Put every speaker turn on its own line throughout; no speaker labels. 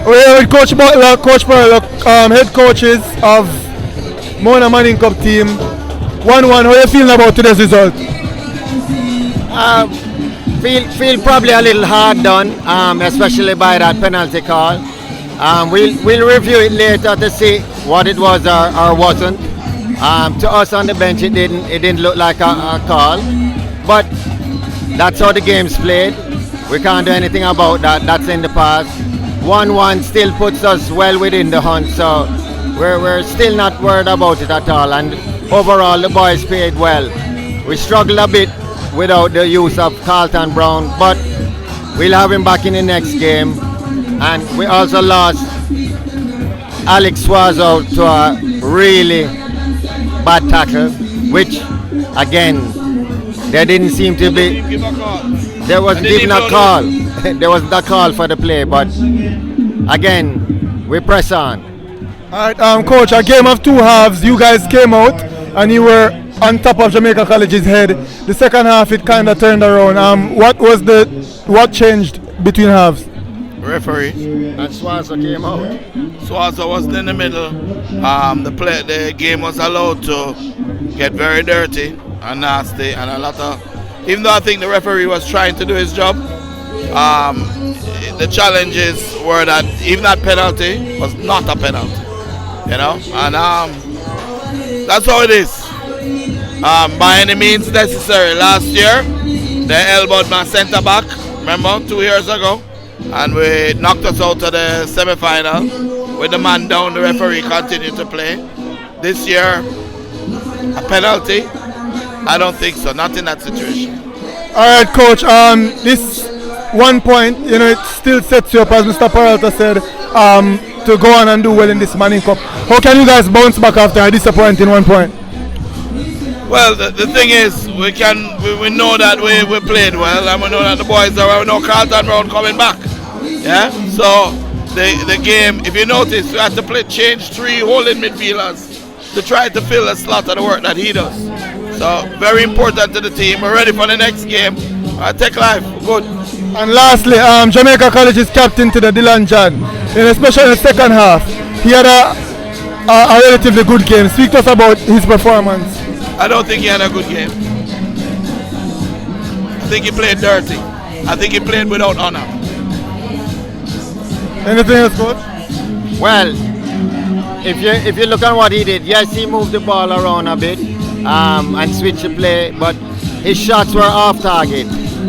We're here with Coach Butler, Coach Peralto, head coaches of Mona Manning Cup team. 1-1, how are you feeling about today's result?
Uh, feel probably a little hard done, especially by that penalty call. We'll review it later to see what it was or wasn't. To us on the bench, it didn't look like a call, but that's how the game's played. We can't do anything about that. That's in the past. 1-1 still puts us well within the hunt, so we're still not worried about it at all. And overall, the boys played well. We struggled a bit without the use of Carlton Brown, but we'll have him back in the next game. And we also lost Alex Suazo to a really bad tackle, which again there didn't seem to be. There wasn't even a call. There wasn't a call for the play, but again we press on.
All right, Coach, a game of two halves. You guys came out and you were on top of Jamaica College's head. The second half, it kind of turned around. What changed between halves?
Referee.
And Swaza came out.
Swaza was in the middle. The game was allowed to get very dirty and nasty, and a lot of. Even though I think the referee was trying to do his job, the challenges were that even that penalty was not a penalty, and that's how it is. By any means necessary. Last year, they elbowed my centre back. Remember, 2 years ago. And we knocked us out of the semi-final with the man down. The referee continued to play. This year, a penalty? I don't think so. Not in that situation.
All right, Coach. This 1 point, it still sets you up, as Mr. Peralto said, to go on and do well in this Manning Cup. How can you guys bounce back after a disappointing 1 point?
Well, the thing is, we know that we played well, and we know that the boys are. We know Carlton Brown coming back. Yeah. So the game, if you notice, we had to change 3 holding midfielders to try to fill a slot of the work that he does. So very important to the team. We're ready for the next game. Take life. Good.
And lastly, Jamaica College's captain to the Dylan John, especially in the second half, he had a relatively good game. Speak to us about his performance.
I don't think he had a good game. I think he played dirty. I think he played without honor.
Anything else, Coach?
Well, if you look at what he did, yes, he moved the ball around a bit and switched the play, but his shots were off target.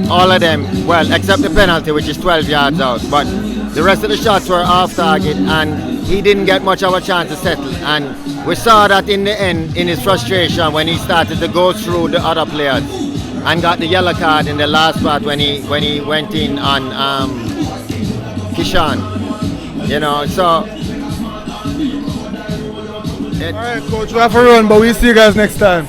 All of them, well, except the penalty, which is 12 yards out. But the rest of the shots were off target, and he didn't get much of a chance to settle. And we saw that in the end, in his frustration, when he started to go through the other players and got the yellow card in the last part when he went in on Kishan. So.
All right, Coach, we have to run, but we'll see you guys next time.